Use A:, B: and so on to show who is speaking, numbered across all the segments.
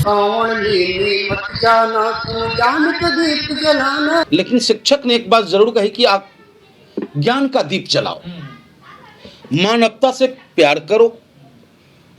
A: कौन नीली मत जाना तू जानत दीप जलाना।
B: लेकिन शिक्षक ने एक बात जरूर कही कि आप ज्ञान का दीप जलाओ, मानवता से प्यार करो।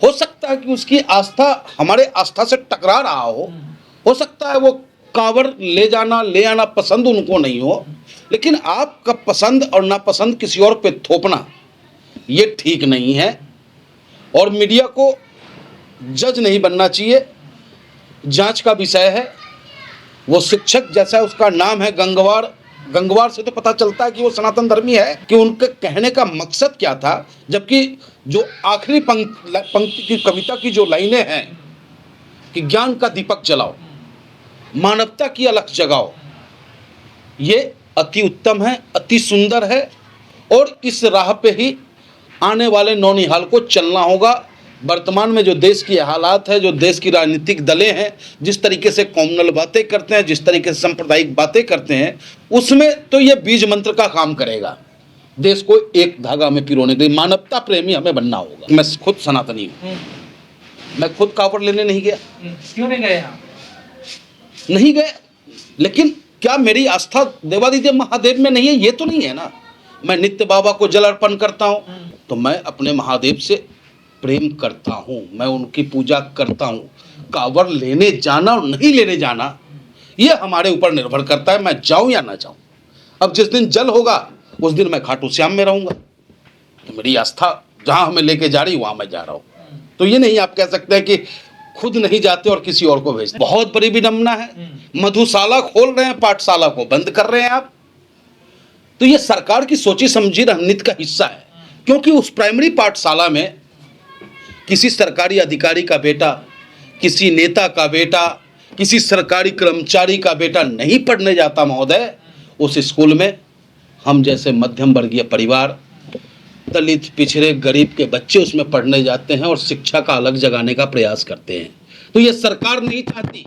B: हो सकता है कि उसकी आस्था हमारे आस्था से टकरा रहा हो सकता है वो कांवड़ ले जाना ले आना पसंद उनको नहीं हो, लेकिन आपका पसंद और नापसंद किसी और पे थोपना ये ठीक नहीं है। और मीडिया को जज नहीं बनना चाहिए, जांच का विषय है। वो शिक्षक जैसा उसका नाम है गंगवार, गंगवार से तो पता चलता है कि वो सनातन धर्मी है कि उनके कहने का मकसद क्या था। जबकि जो आखिरी पंक्ति की कविता की जो लाइनें हैं कि ज्ञान का दीपक जलाओ, मानवता की अलख जगाओ, ये अति उत्तम है, अति सुंदर है। और इस राह पे ही आने वाले नौनिहाल को चलना होगा। वर्तमान में जो देश की हालात है, जो देश की राजनीतिक दलें हैं, जिस तरीके से कॉम्युनल बातें करते हैं, जिस तरीके से सांप्रदायिक बातें करते हैं, उसमें तो ये बीज मंत्र का काम करेगा देश को एक धागा में पिरोने के लिए। मानवता प्रेमी हमें बनना होगा। मैं खुद सनातनी हूँ, मैं खुद कावड़ लेने नहीं गया।
C: क्यों नहीं गए?
B: नहीं गए, लेकिन क्या मेरी आस्था देवादिदेव महादेव में नहीं है? ये तो नहीं है ना। मैं नित्य बाबा को जल अर्पण करता हूँ, तो मैं अपने महादेव से प्रेम करता हूँ, मैं उनकी पूजा करता हूँ। कांवड़ लेने जाना और नहीं लेने जाना ये हमारे ऊपर निर्भर करता है, मैं जाऊँ या ना जाऊँ। अब जिस दिन जल होगा उस दिन मैं खाटू श्याम में रहूँगा, तो मेरी आस्था जहाँ हमें लेके जा रही वहाँ मैं जा रहा हूँ। तो ये नहीं आप कह सकते हैं कि खुद नहीं जाते और किसी और को भेजते। बहुत बड़ी विडंबना है, मधुशाला खोल रहे हैं, पाठशाला को बंद कर रहे हैं आप। तो ये सरकार की सोची समझी रणनीति का हिस्सा है, क्योंकि उस प्राइमरी पाठशाला में किसी सरकारी अधिकारी का बेटा, किसी नेता का बेटा, किसी सरकारी कर्मचारी का बेटा नहीं पढ़ने जाता महोदय। उस स्कूल में हम जैसे मध्यम वर्गीय परिवार, दलित, पिछड़े, गरीब के बच्चे उसमें पढ़ने जाते हैं और शिक्षा का अलग जगाने का प्रयास करते हैं। तो ये सरकार नहीं चाहती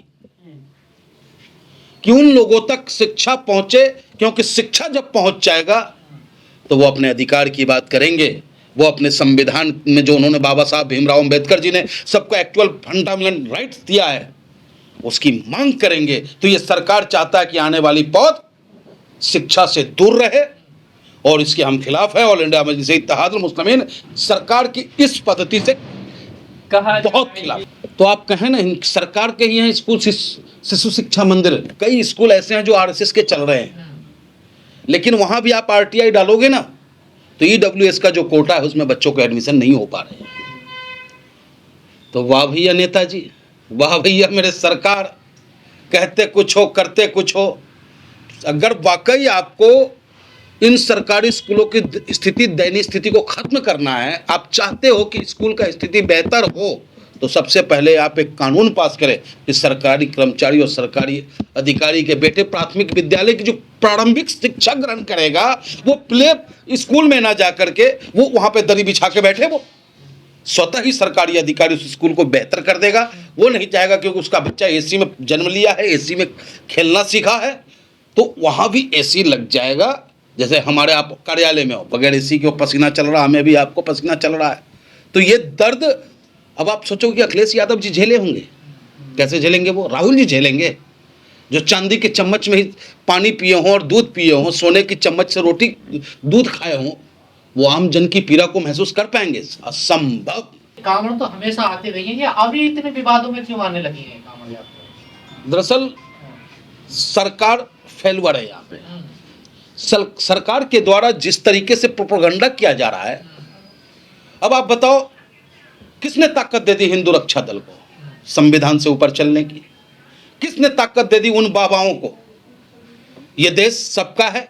B: कि उन लोगों तक शिक्षा पहुंचे, क्योंकि शिक्षा जब पहुंच जाएगा तो वो अपने अधिकार की बात करेंगे, वो अपने संविधान में जो उन्होंने बाबा साहब भीमराव अंबेडकर जी ने सबको एक्चुअल फंडामेंटल राइट्स दिया है उसकी मांग करेंगे। तो ये सरकार चाहता है कि आने वाली पौध शिक्षा से दूर रहे, और इसके हम खिलाफ है। ऑल इंडिया मजलिस इत्तेहादुल मुस्लिमीन सरकार की इस पद्धति से बहुत खिलाफ। तो आप कहें ना, सरकार के ही हैं स्कूल, शिशु शिक्षा मंदिर, कई स्कूल ऐसे हैं जो आरएसएस के चल रहे हैं, लेकिन वहां भी आप आरटीआई डालोगे ना तो ईडब्ल्यूएस का जो कोटा है उसमें बच्चों को एडमिशन नहीं हो पा रहे हैं। तो वाह भैया नेताजी, वाह भैया मेरे सरकार, कहते कुछ हो करते कुछ हो। अगर वाकई आपको इन सरकारी स्कूलों की स्थिति, दयनीय स्थिति को खत्म करना है, आप चाहते हो कि स्कूल का स्थिति बेहतर हो, तो सबसे पहले आप एक कानून पास करें कि सरकारी कर्मचारी और सरकारी अधिकारी के बेटे प्राथमिक विद्यालय की जो प्रारंभिक शिक्षा ग्रहण करेगा वो प्ले स्कूल में ना जा करके वो वहां पे दरी बिछा के बैठे, वो स्वतः ही सरकारी अधिकारी उस स्कूल को बेहतर कर देगा। वो नहीं चाहेगा क्योंकि उसका बच्चा एसी में जन्म लिया है, एसी में खेलना सीखा है, तो वहां भी एसी लग जाएगा। जैसे हमारे आप कार्यालय में हो, बगैर एसी के पसीना चल रहा, हमें भी आपको पसीना चल रहा है। तो ये दर्द अब आप सोचोगे कि अखिलेश यादव जी झेले होंगे, कैसे झेलेंगे? वो राहुल जी झेलेंगे जो चांदी के चम्मच में ही पानी पिए हों और दूध पिए हों, सोने की चम्मच से रोटी दूध खाए हों, वो आम जन की पीड़ा को महसूस कर पाएंगे? असंभव।
C: कांवड़ तो हमेशा आते रही है, या अभी इतने विवादों में क्यों आने लगी है कांवड़ यात्रा?
B: दरअसल सरकार फेलवर है यहाँ पे। सरकार के द्वारा जिस तरीके से प्रोपेगेंडा किया जा रहा है, अब आप बताओ किसने ताकत दे दी हिंदू रक्षा दल को संविधान से ऊपर चलने की? किसने ताकत दे दी उन बाबाओं को? ये देश सबका है,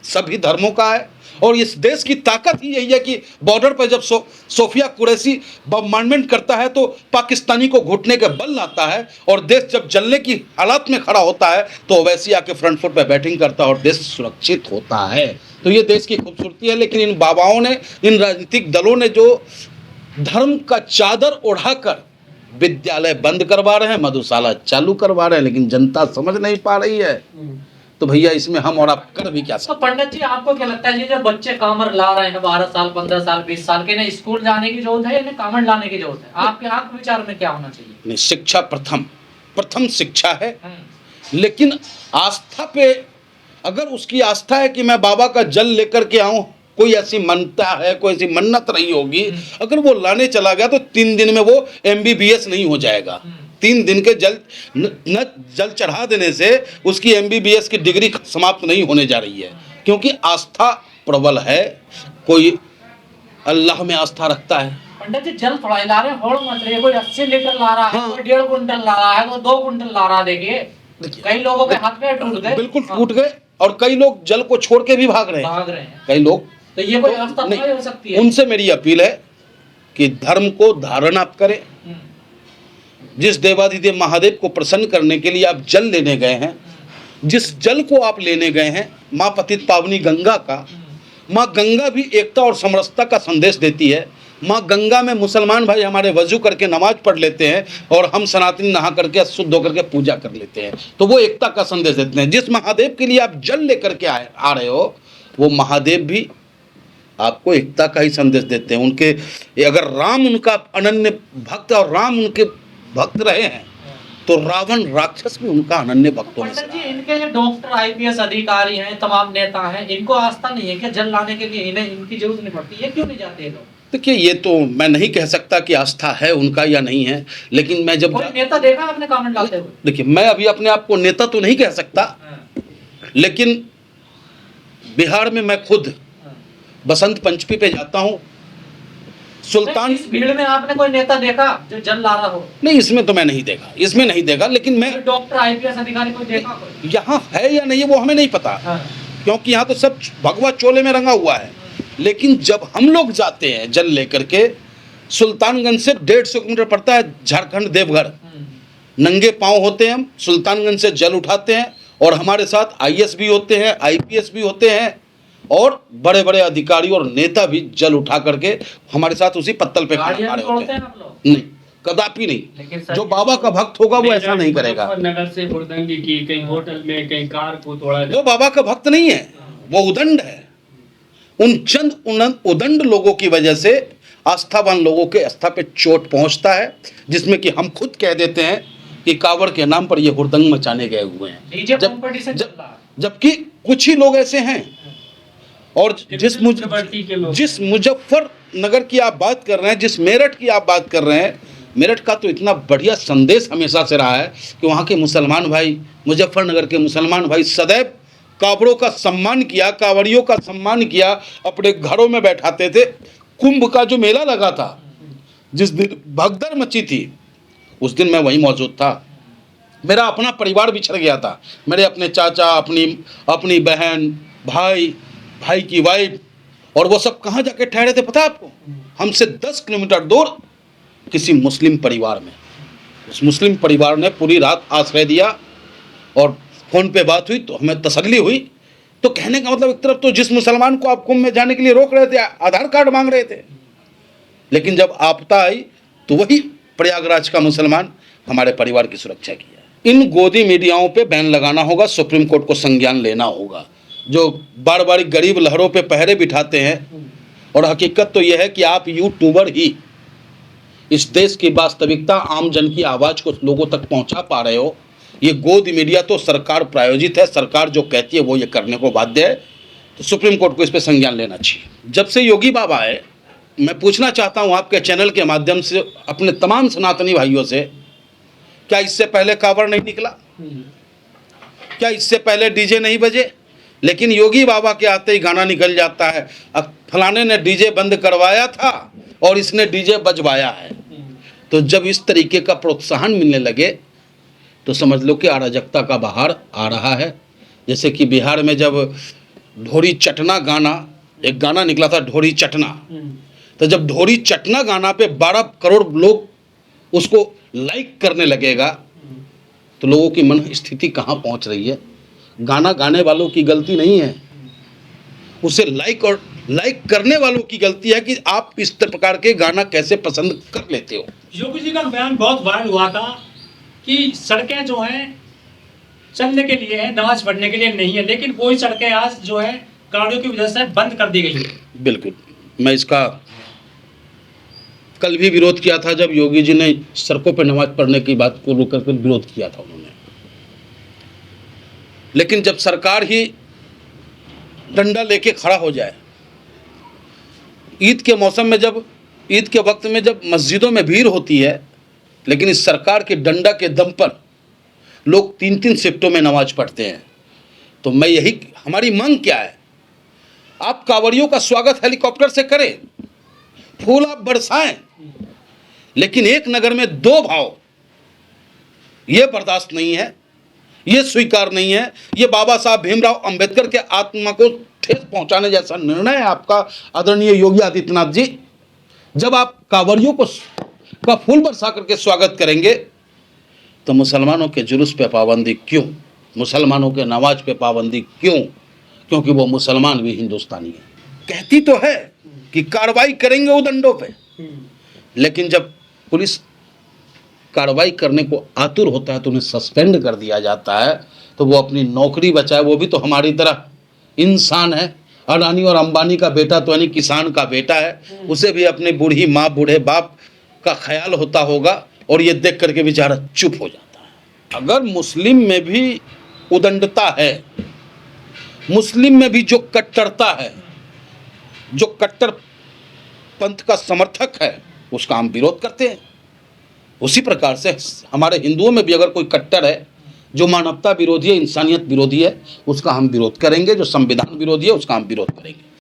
B: सभी धर्मों का है, और इस देश की ताकत ही यही है कि बॉर्डर पर जब सोफिया कुरैशी बॉम्बार्डमेंट करता है तो पाकिस्तानी को घुटने के बल लाता है, और देश जब जलने की हालात में खड़ा होता है तो वैसे आके फ्रंट फुट पर बैटिंग करता है और देश सुरक्षित होता है। तो ये देश की खूबसूरती है। लेकिन इन बाबाओं ने, इन राजनीतिक दलों ने जो धर्म का चादर ओढ़ाकर विद्यालय बंद करवा रहे हैं, मधुशाला चालू करवा रहे हैं, लेकिन जनता समझ नहीं पा रही है तो भैया इसमें हम और आप कर भी क्या
C: तो
B: सकते
C: पंडित जी आपको क्या लगता है, ये जो बच्चे कामर ला रहे हैं 12 साल 15 साल 20 साल के, इन्हें स्कूल जाने की जरूरत है, इन्हें कामर लाने की जरूरत है? आपके विचार में क्या होना चाहिए?
B: नहीं, शिक्षा प्रथम शिक्षा है, लेकिन आस्था पे, अगर उसकी आस्था है कि मैं बाबा का जल लेकर के आऊं, कोई ऐसी मनता है, कोई ऐसी मन्नत रही होगी, अगर वो लाने चला गया तो 3 दिन में वो MBBS नहीं हो जाएगा। 3 दिन के जल चढ़ा देने से उसकी MBBS की डिग्री समाप्त नहीं होने जा रही है, क्योंकि आस्था प्रबल है। कोई अल्लाह में आस्था रखता है।
C: पंडित जी जल थोड़ा ही ला रहे हैं, होड़ मत रही है। कोई 80 लीटर ला रहा है,
B: हाँ।
C: कोई 1.5 कुंटल ला रहा है, कोई 2 कुंटल ला रहा है। देखिए कई लोगों के हाथ में टूट गए,
B: बिल्कुल टूट गए, और कई लोग जल को छोड़ के भी भाग रहे हैं। कई लोग,
C: तो ये कोई अवस्था नहीं हो सकती है।
B: उनसे मेरी अपील है कि धर्म को धारण आप करें। जिस देवाधिदेव महादेव को प्रसन्न करने के लिए आप जल लेने गए हैं, जिस जल को आप लेने गए हैं, माँ पतित पावनी गंगा का, माँ गंगा भी एकता और समरसता का संदेश देती है। माँ गंगा में मुसलमान भाई हमारे वजू करके नमाज पढ़ लेते हैं, और हम सनातनी नहा करके शुद्ध होकर के पूजा कर लेते हैं, तो वो एकता का संदेश देते हैं। जिस महादेव के लिए आप जल लेकर के आ रहे हो, वो महादेव भी आपको एकता का ही संदेश देते हैं। उनके, अगर राम उनका अनन्य भक्त और राम उनके भक्त रहे हैं, तो रावण राक्षस भी उनका अनन्य भक्त होने से।
C: जी इनके जो डॉक्टर IPS अधिकारी हैं, तमाम नेता हैं, इनको आस्था नहीं है कि जल लाने के लिए इन्हें इनकी जरूरत नहीं पड़ती? ये क्यों नहीं जाते लोग?
B: देखिए, ये तो मैं नहीं कह सकता कि आस्था है उनका या नहीं है, लेकिन मैं जब
C: कोई नेता देखा आपने कमेंट लाते हुए?
B: देखिए, मैं अभी अपने आप को नेता तो नहीं कह सकता, लेकिन बिहार में मैं खुद बसंत पंचमी पे जाता हूँ। सुल्तान,
C: इस भीड़ में आपने कोई नेता देखा जो जल ला रहा हो?
B: नहीं, इसमें तो मैं नहीं देखा, इसमें नहीं देखा, लेकिन मैं
C: डॉक्टर IPS अधिकारी कोई देखा कोई?
B: यहाँ है या नहीं वो हमें नहीं पता, क्योंकि यहाँ तो सब भगवा चोले में रंगा हुआ है। लेकिन जब हम लोग जाते हैं जल लेकर के, सुल्तानगंज से 150 किलोमीटर पड़ता है झारखंड देवघर, नंगे पांव होते हैं हम, सुल्तानगंज से जल उठाते हैं, और हमारे साथ IAS भी होते हैं, IPS भी होते हैं, और बड़े बड़े अधिकारी और नेता भी जल उठा करके हमारे साथ उसी पत्तल पे खड़े होते हैं। नहीं, कदापि नहीं। जो बाबा का भक्त होगा वो ऐसा नहीं करेगा।
D: नगर से हुड़दंगी की, कहीं होटल में, कहीं कार को तोड़ा।
B: वो बाबा का भक्त नहीं है, वो उदंड है। उन चंद उदंड लोगों की वजह से आस्थावान लोगों के आस्था पे चोट पहुंचता है, जिसमें कि हम खुद कह देते हैं कि कावड़ के नाम पर ये हुड़दंग मचाने गए हुए हैं, जबकि कुछ ही लोग ऐसे हैं। और जिस मुजफ्फरनगर की आप बात कर रहे हैं, जिस मेरठ की आप बात कर रहे हैं, मेरठ का तो इतना बढ़िया संदेश हमेशा से रहा है कि वहाँ के मुसलमान भाई, मुजफ्फरनगर के मुसलमान भाई सदैव कावड़ों का सम्मान किया, कावड़ियों का सम्मान किया, अपने घरों में बैठाते थे। कुंभ का जो मेला लगा था, जिस दिन भगदड़ मची थी, उस दिन मैं वहीं मौजूद था। मेरा अपना परिवार बिछड़ गया था, मेरे अपने चाचा, अपनी बहन, भाई की वाइफ, और वो सब कहाँ जाके ठहरे थे पता है आपको? हमसे 10 किलोमीटर दूर किसी मुस्लिम परिवार में। उस मुस्लिम परिवार ने पूरी रात आश्रय दिया, और फ़ोन पे बात हुई तो हमें तसल्ली हुई। तो कहने का मतलब, एक तरफ तो जिस मुसलमान को आप कुंभ में जाने के लिए रोक रहे थे, आधार कार्ड मांग रहे थे, लेकिन जब आपदा आई तो वही प्रयागराज का मुसलमान हमारे परिवार की सुरक्षा किया। इन गोदी मीडियाओं पे बैन लगाना होगा, सुप्रीम कोर्ट को संज्ञान लेना होगा, जो बार बार गरीब लहरों पे पहरे बिठाते हैं। और हकीकत तो यह है कि आप यूट्यूबर ही इस देश की वास्तविकता, आम जन की आवाज़ को लोगों तक पहुंचा पा रहे हो। ये गोद मीडिया तो सरकार प्रायोजित है, सरकार जो कहती है वो ये करने को बाध्य है, तो सुप्रीम कोर्ट को इस पर संज्ञान लेना चाहिए। जब से योगी बाबा आए, मैं पूछना चाहता हूँ आपके चैनल के माध्यम से अपने तमाम सनातनी भाइयों से, क्या इससे पहले कावड़ नहीं निकला? क्या इससे पहले डीजे नहीं बजे? लेकिन योगी बाबा के आते ही गाना निकल जाता है, अब फलाने ने डीजे बंद करवाया था और इसने डीजे बजवाया है। तो जब इस तरीके का प्रोत्साहन मिलने लगे तो समझ लो कि अराजकता का बहार आ रहा है। जैसे कि बिहार में जब ढोरी चटना गाना, एक गाना निकला था ढोरी चटना, तो जब ढोरी चटना गाना पे 12 करोड़ लोग उसको लाइक करने लगेगा, तो लोगों की मन स्थिति कहाँ पहुँच रही है। गाना गाने वालों की गलती नहीं है, उसे लाइक करने वालों की गलती है कि आप इस प्रकार के गाना कैसे पसंद कर लेते हो।
D: योगी जी का बयान बहुत वायरल हुआ था कि सड़कें जो हैं चलने के लिए है, नमाज पढ़ने के लिए नहीं है, लेकिन कोई सड़कें आज जो है गाड़ियों की वजह से बंद कर दी गई है।
B: बिल्कुल, मैं इसका कल भी विरोध किया था जब योगी जी ने सड़कों पर नमाज पढ़ने की बात को रोक करके विरोध किया था उन्होंने। लेकिन जब सरकार ही डंडा लेके खड़ा हो जाए, ईद के मौसम में, जब ईद के वक्त में जब मस्जिदों में भीड़ होती है, लेकिन इस सरकार के डंडा के दम पर लोग 3-3 शिफ्टों में नमाज पढ़ते हैं, तो मैं यही, हमारी मांग क्या है, आप कांवड़ियों का स्वागत हेलीकॉप्टर से करें, फूल आप बरसाएं, लेकिन एक नगर में 2 भाव, ये बर्दाश्त नहीं है, ये स्वीकार नहीं है। ये बाबा साहब भीमराव अंबेडकर के आत्मा को ठेस पहुंचाने जैसा निर्णय है आपका आदरणीय योगी आदित्यनाथ जी। जब आप कांवड़ियों का फूल बरसा करके स्वागत करेंगे, तो मुसलमानों के जुलूस पे पाबंदी क्यों, मुसलमानों के नमाज पे पाबंदी क्यों? क्योंकि वो मुसलमान भी हिंदुस्तानी है। कहती तो है कि कार्रवाई करेंगे वो दंडों पे, लेकिन जब पुलिस कार्रवाई करने को आतुर होता है तो उन्हें सस्पेंड कर दिया जाता है, तो वो अपनी नौकरी बचाए। वो भी तो हमारी तरह इंसान है। अडानी और अंबानी का बेटा तो यानी किसान का बेटा है, उसे भी अपनी बूढ़ी माँ बूढ़े बाप का ख्याल होता होगा, और ये देख करके बेचारा चुप हो जाता है। अगर मुस्लिम में भी उदंडता है, मुस्लिम में भी जो कट्टरता है, जो कट्टर पंथ का समर्थक है, उसका हम विरोध करते हैं। उसी प्रकार से हमारे हिंदुओं में भी अगर कोई कट्टर है जो मानवता विरोधी है, इंसानियत विरोधी है, उसका हम विरोध करेंगे। जो संविधान विरोधी है उसका हम विरोध करेंगे।